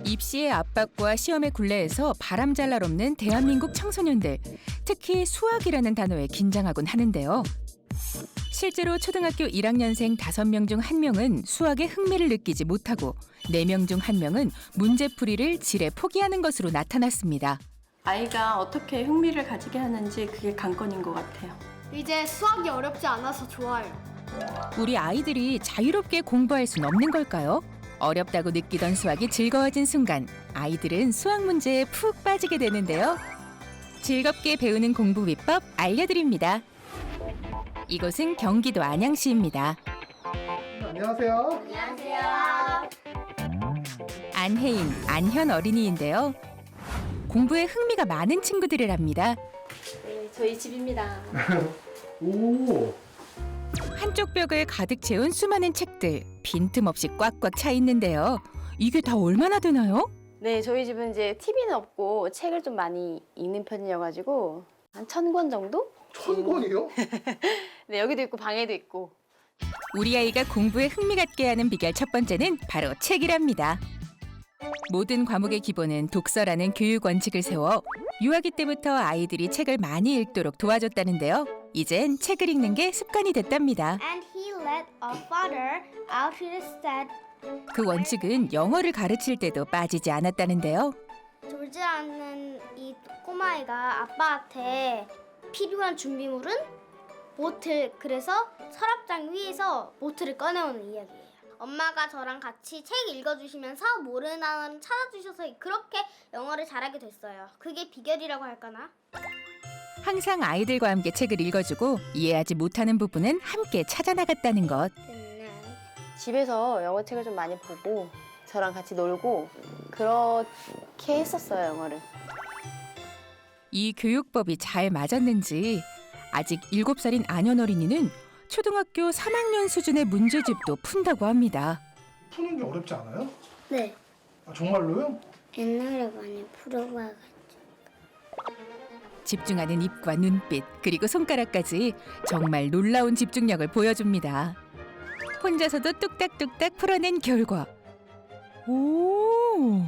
입시의 압박과 시험의 굴레에서 바람잘 날 없는 대한민국 청소년들. 특히 수학이라는 단어에 긴장하곤 하는데요. 실제로 초등학교 1학년생 5명 중 1명은 수학에 흥미를 느끼지 못하고 4명 중 1명은 문제풀이를 지레 포기하는 것으로 나타났습니다. 아이가 어떻게 흥미를 가지게 하는지 그게 관건인 것 같아요. 이제 수학이 어렵지 않아서 좋아요. 우리 아이들이 자유롭게 공부할 순 없는 걸까요? 어렵다고 느끼던 수학이 즐거워진 순간 아이들은 수학 문제에 푹 빠지게 되는데요. 즐겁게 배우는 공부 비법 알려드립니다. 이곳은 경기도 안양시입니다. 안녕하세요. 안녕하세요. 안혜인, 안현 어린이인데요. 공부에 흥미가 많은 친구들이랍니다. 네, 저희 집입니다. 오, 한쪽 벽을 가득 채운 수많은 책들, 빈틈없이 꽉꽉 차 있는데요. 이게 다 얼마나 되나요? 네, 저희 집은 이제 TV는 없고 책을 좀 많이 읽는 편이어가지고 한 1000권 정도? 1000권이요? 네, 여기도 있고 방에도 있고. 우리 아이가 공부에 흥미 갖게 하는 비결 첫 번째는 바로 책이랍니다. 모든 과목의 기본은 독서라는 교육 원칙을 세워 유아기 때부터 아이들이 책을 많이 읽도록 도와줬다는데요. 이젠 책을 읽는 게 습관이 됐답니다. And he let our father out to the shed. 그 원칙은 영어를 가르칠 때도 빠지지 않았다는데요. 졸지 않는 이 꼬마아이가 아빠한테 필요한 준비물은 보틀, 그래서 서랍장 위에서 보틀을 꺼내오는 이야기예요. 엄마가 저랑 같이 책 읽어주시면서 모르는 단어를 찾아주셔서 그렇게 영어를 잘하게 됐어요. 그게 비결이라고 할까나? 항상 아이들과 함께 책을 읽어주고 이해하지 못하는 부분은 함께 찾아나갔다는 것. 집에서 영어책을 좀 많이 보고 저랑 같이 놀고 그렇게 했었어요, 영어를. 이 교육법이 잘 맞았는지 아직 7살인 안현 어린이는 초등학교 3학년 수준의 문제집도 푼다고 합니다. 푸는 게 어렵지 않아요? 네. 아, 정말로요? 옛날에 많이 풀어봐가지고. 집중하는 입과 눈빛 그리고 손가락까지 정말 놀라운 집중력을 보여줍니다. 혼자서도 뚝딱뚝딱 풀어낸 결과. 오!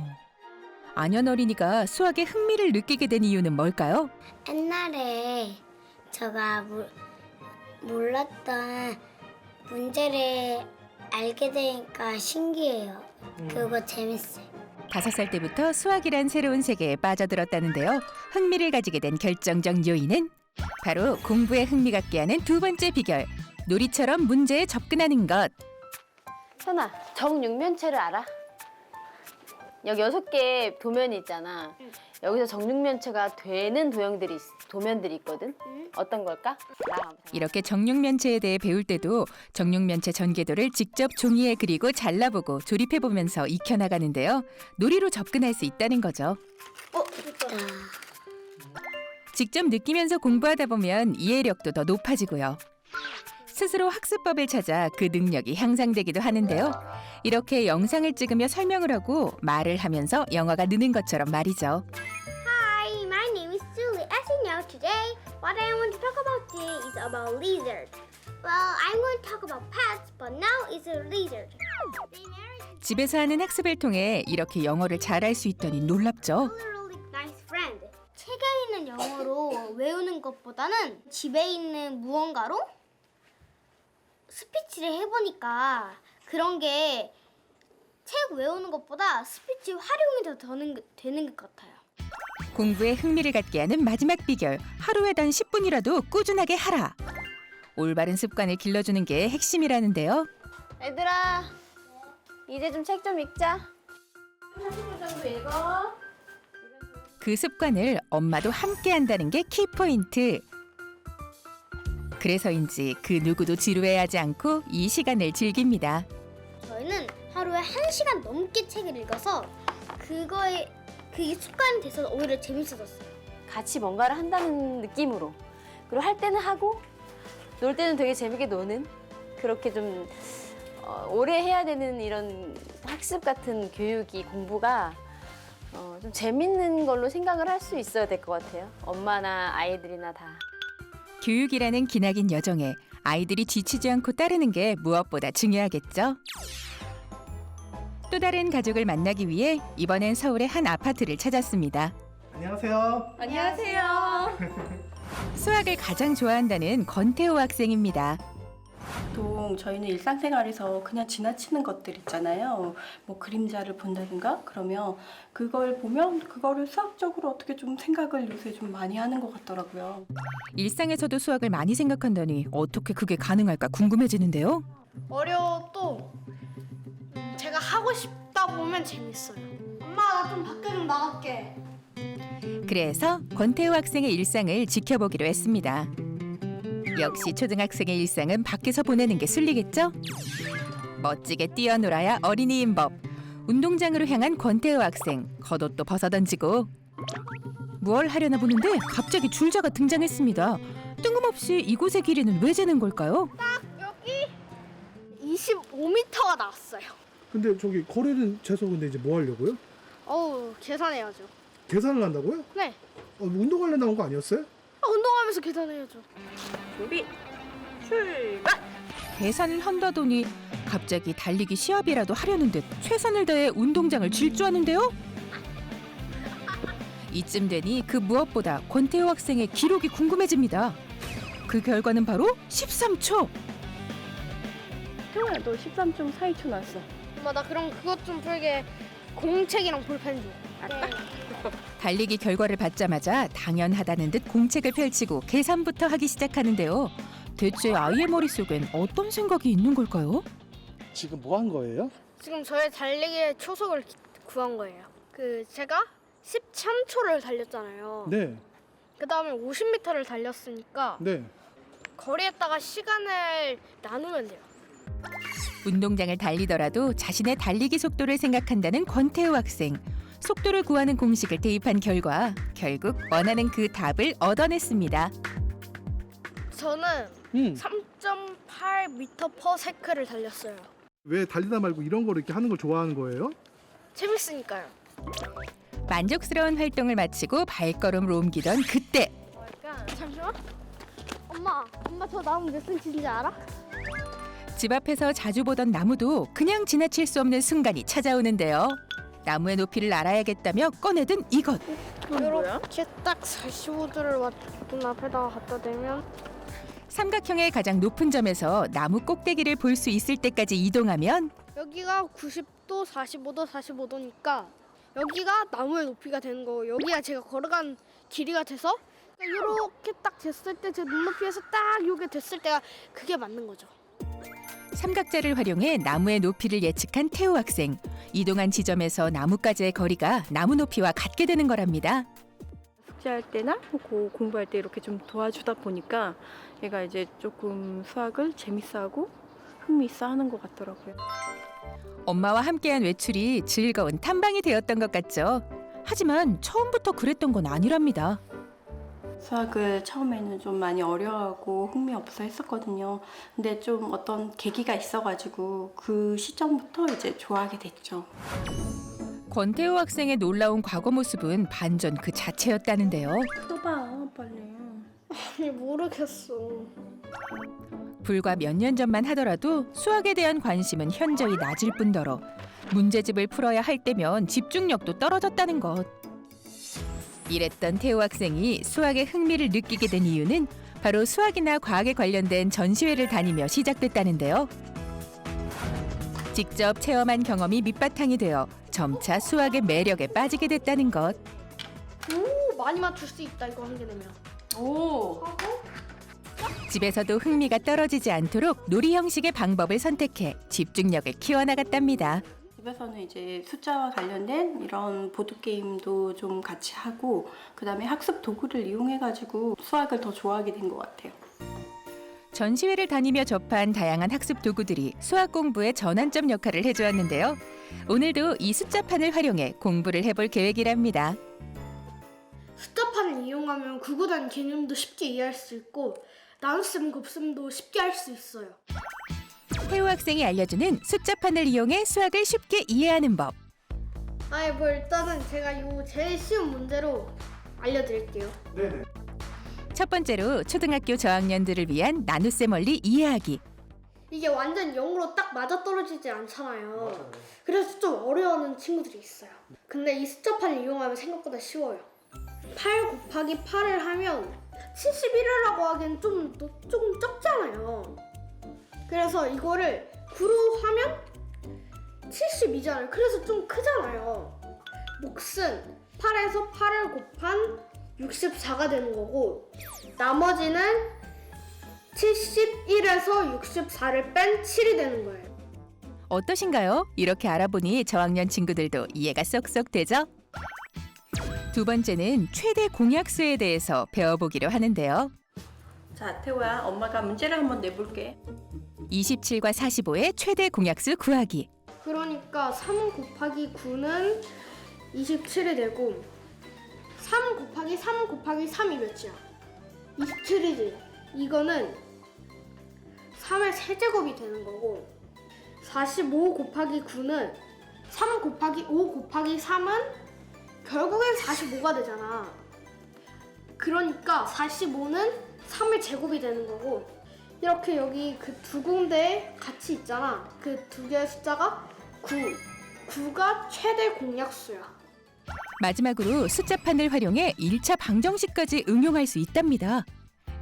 안현 어린이가 수학에 흥미를 느끼게 된 이유는 뭘까요? 옛날에 제가 몰랐던 문제를 알게 되니까 신기해요. 그거 재밌어요. 5살 때부터 수학이란 새로운 세계에 빠져들었다는데요. 흥미를 가지게 된 결정적 요인은 바로 공부에 흥미 갖게 하는 두 번째 비결. 놀이처럼 문제에 접근하는 것. 현아, 정육면체를 알아? 여기 6개 도면이 있잖아. 여기서 정육면체가 되는 도면들이 있거든. 어떤 걸까? 이렇게 정육면체에 대해 배울 때도 정육면체 전개도를 직접 종이에 그리고 잘라보고 조립해보면서 익혀나가는데요. 놀이로 접근할 수 있다는 거죠. 직접 느끼면서 공부하다 보면 이해력도 더 높아지고요. 스스로 학습법을 찾아 그 능력이 향상되기도 하는데요. 이렇게 영상을 찍으며 설명을 하고 말을 하면서 영어가 느는 것처럼 말이죠. Hi, my name is Julie. As you know, today what I want to talk about today is about lizard. Well, I'm going to talk about pets, but now it's a lizard. 집에서 하는 학습을 통해 이렇게 영어를 잘할 수 있다니 놀랍죠. Literally nice friend. 책에 있는 영어로 외우는 것보다는 집에 있는 무언가로 스피치를 해보니까 그런 게 책 외우는 것보다 스피치 활용이 더 되는 것 같아요. 공부에 흥미를 갖게 하는 마지막 비결. 하루에 단 10분이라도 꾸준하게 하라. 올바른 습관을 길러주는 게 핵심이라는데요. 얘들아, 이제 좀 책 좀 읽자. 30분 정도 읽어. 그 습관을 엄마도 함께 한다는 게 키포인트. 그래서인지 그 누구도 지루해하지 않고 이 시간을 즐깁니다. 저희는 하루에 1시간 넘게 책을 읽어서 그게 습관이 돼서 오히려 재밌어졌어요. 같이 뭔가를 한다는 느낌으로. 그리고 할 때는 하고 놀 때는 되게 재밌게 노는 그렇게 좀 오래 해야 되는 이런 학습 같은 교육이 공부가 좀 재밌는 걸로 생각을 할 수 있어야 될 것 같아요. 엄마나 아이들이나 다. 교육이라는 기나긴 여정에 아이들이 지치지 않고 따르는 게 무엇보다 중요하겠죠. 또 다른 가족을 만나기 위해 이번엔 서울의 한 아파트를 찾았습니다. 안녕하세요. 안녕하세요. 수학을 가장 좋아한다는 권태호 학생입니다. 보통 저희는 일상생활에서 그냥 지나치는 것들 있잖아요. 뭐 그림자를 본다든가 그러면 그걸 보면 그거를 수학적으로 어떻게 좀 생각을 요새 좀 많이 하는 것 같더라고요. 일상에서도 수학을 많이 생각한다니 어떻게 그게 가능할까 궁금해지는데요. 어려워도 제가 하고 싶다 보면 재밌어요. 엄마 나 좀 밖에 좀 나갈게. 그래서 권태호 학생의 일상을 지켜보기로 했습니다. 역시 초등학생의 일상은 밖에서 보내는 게 순리겠죠? 멋지게 뛰어놀아야 어린이인 법. 운동장으로 향한 권태호 학생, 겉옷도 벗어던지고 뭘 하려나 보는데 갑자기 줄자가 등장했습니다. 뜬금없이 이곳의 길이는 왜 재는 걸까요? 여기 25m가 나왔어요. 근데 저기 거리는 재서 근데 이제 뭐 하려고요? 어우 계산해야죠. 계산을 한다고요? 네. 운동하려 나온 거 아니었어요? 운동하면서 계산해야죠. 준비, 출발! 계산을 한다더니 갑자기 달리기 시합이라도 하려는 듯 최선을 다해 운동장을 질주하는데요. 이쯤 되니 그 무엇보다 권태호 학생의 기록이 궁금해집니다. 그 결과는 바로 13초. 태호야 너 13.42초 났어. 엄마 나 그럼 그것 좀 풀게 공책이랑 볼펜 줘. 달리기 결과를 받자마자 당연하다는 듯 공책을 펼치고 계산부터 하기 시작하는데요. 대체 아이의 머릿속엔 어떤 생각이 있는 걸까요? 지금 뭐 한 거예요? 지금 저의 달리기의 초속을 구한 거예요. 제가 13초를 달렸잖아요. 네. 그 다음에 50m를 달렸으니까 네. 거리에다가 시간을 나누면 돼요. 운동장을 달리더라도 자신의 달리기 속도를 생각한다는 권태호 학생. 속도를 구하는 공식을 대입한 결과 결국 원하는 그 답을 얻어냈습니다. 저는 3.8m/s를 달렸어요. 왜 달리다 말고 이런 거 이렇게 하는 걸 좋아하는 거예요? 재밌으니까요. 만족스러운 활동을 마치고 발걸음을 옮기던 그때 잠시만. 엄마 저 나무 몇 센치인지 알아? 집 앞에서 자주 보던 나무도 그냥 지나칠 수 없는 순간이 찾아오는데요. 나무의 높이를 알아야겠다며 꺼내든 이것. 이렇게 딱 45도를 맞춘 앞에다가 갖다 대면 삼각형의 가장 높은 점에서 나무 꼭대기를 볼 수 있을 때까지 이동하면 여기가 90도, 45도, 45도니까 여기가 나무의 높이가 되는 거고 여기가 제가 걸어간 길이가 돼서 이렇게 딱 됐을 때 제 눈높이에서 딱 요게 됐을 때가 그게 맞는 거죠. 삼각자를 활용해 나무의 높이를 예측한 태호 학생. 이동한 지점에서 나무까지의 거리가 나무 높이와 같게 되는 거랍니다. 숙제할 때나 공부할 때 이렇게 좀 도와주다 보니까 얘가 이제 조금 수학을 재밌어하고 흥미있어 하는 것 같더라고요. 엄마와 함께한 외출이 즐거운 탐방이 되었던 것 같죠. 하지만 처음부터 그랬던 건 아니랍니다. 수학을 처음에는 좀 많이 어려워하고 흥미없어 했었거든요. 근데 좀 어떤 계기가 있어가지고 그 시점부터 이제 좋아하게 됐죠. 권태호 학생의 놀라운 과거 모습은 반전 그 자체였다는데요. 써봐 빨리. 아니 모르겠어. 불과 몇 년 전만 하더라도 수학에 대한 관심은 현저히 낮을 뿐더러 문제집을 풀어야 할 때면 집중력도 떨어졌다는 것. 이랬던 태호 학생이 수학에 흥미를 느끼게 된 이유는 바로 수학이나 과학에 관련된 전시회를 다니며 시작됐다는데요. 직접 체험한 경험이 밑바탕이 되어 점차 수학의 매력에 빠지게 됐다는 것. 오 많이 맞출 수 있다 이거 한 개 내면. 오! 집에서도 흥미가 떨어지지 않도록 놀이 형식의 방법을 선택해 집중력을 키워나갔답니다. 집에서는 이제 숫자와 관련된 이런 보드게임도 좀 같이 하고 그다음에 학습 도구를 이용해가지고 수학을 더 좋아하게 된 것 같아요. 전시회를 다니며 접한 다양한 학습 도구들이 수학 공부의 전환점 역할을 해주었는데요. 오늘도 이 숫자판을 활용해 공부를 해볼 계획이랍니다. 숫자판을 이용하면 구구단 개념도 쉽게 이해할 수 있고 나눗셈, 곱셈도 쉽게 할 수 있어요. 태호 학생이 알려주는 숫자판을 이용해 수학을 쉽게 이해하는 법. 아니 뭐 일단은 제가 요 제일 쉬운 문제로 알려드릴게요. 네네. 첫 번째로 초등학교 저학년들을 위한 나눗셈 원리 이해하기. 이게 완전 0으로 딱 맞아떨어지지 않잖아요. 그래서 좀 어려워하는 친구들이 있어요. 근데 이 숫자판을 이용하면 생각보다 쉬워요. 8 곱하기 8을 하면 71이라고 하기엔 조금 적잖아요. 그래서 이거를 9로 하면 72잖아요. 그래서 좀 크잖아요. 몫은 8에서 8을 곱한 64가 되는 거고, 나머지는 71에서 64를 뺀 7이 되는 거예요. 어떠신가요? 이렇게 알아보니 저학년 친구들도 이해가 쏙쏙 되죠? 두 번째는 최대 공약수에 대해서 배워보기로 하는데요. 자, 태호야, 엄마가 문제를 한번 내볼게. 27과 45의 최대 공약수 구하기. 그러니까 3 곱하기 9는 27이 되고, 3 곱하기 3 곱하기 3이 몇이야? 27이지. 이거는 3의 세제곱이 되는 거고, 45 곱하기 9는 3 곱하기 5 곱하기 3은 결국엔 45가 되잖아. 그러니까 45는 3의 제곱이 되는 거고, 이렇게 여기 그 두 군데 같이 있잖아. 그 두 개의 숫자가 9. 9가 최대 공약수야. 마지막으로 숫자판을 활용해 1차 방정식까지 응용할 수 있답니다.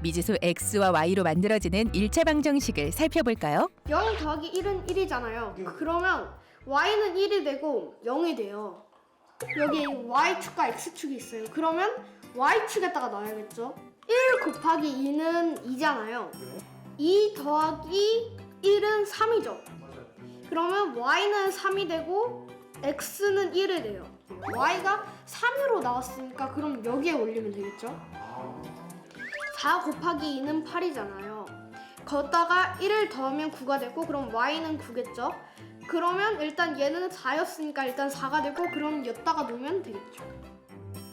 미지수 x와 y로 만들어지는 1차 방정식을 살펴볼까요? 0 더하기 1은 1이잖아요. 그러면 y는 1이 되고 0이 돼요. 여기 y축과 x축이 있어요. 그러면 y축에다가 넣어야겠죠. 1 곱하기 2는 2잖아요. 2 더하기 1은 3이죠. 그러면 y는 3이 되고 x는 1이 돼요. y가 3으로 나왔으니까 그럼 여기에 올리면 되겠죠. 4 곱하기 2는 8이잖아요. 거기다가 1을 더하면 9가 되고, 그럼 y는 9겠죠. 그러면 일단 얘는 4였으니까 일단 4가 되고, 그럼 여기다가 놓으면 되겠죠.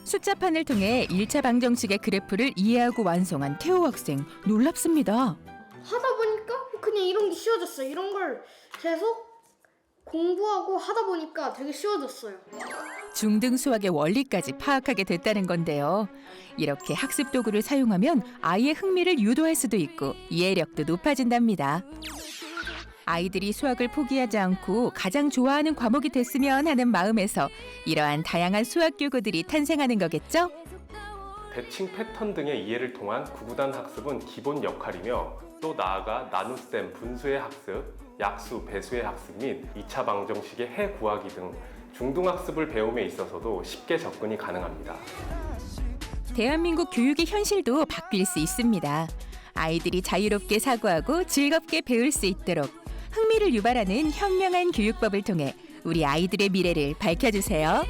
숫자판을 통해 1차 방정식의 그래프를 이해하고 완성한 태호 학생 놀랍습니다. 하다 보니까 그냥 이런 게 쉬워졌어요. 이런 걸 계속 공부하고 하다 보니까 되게 쉬워졌어요. 중등 수학의 원리까지 파악하게 됐다는 건데요. 이렇게 학습 도구를 사용하면 아이의 흥미를 유도할 수도 있고 이해력도 높아진답니다. 아이들이 수학을 포기하지 않고 가장 좋아하는 과목이 됐으면 하는 마음에서 이러한 다양한 수학 교구들이 탄생하는 거겠죠? 대칭 패턴 등의 이해를 통한 구구단 학습은 기본 역할이며, 또 나아가 나눗셈, 분수의 학습, 약수, 배수의 학습 및 2차 방정식의 해 구하기 등 중등학습을 배움에 있어서도 쉽게 접근이 가능합니다. 대한민국 교육의 현실도 바뀔 수 있습니다. 아이들이 자유롭게 사고하고 즐겁게 배울 수 있도록 흥미를 유발하는 현명한 교육법을 통해 우리 아이들의 미래를 밝혀주세요.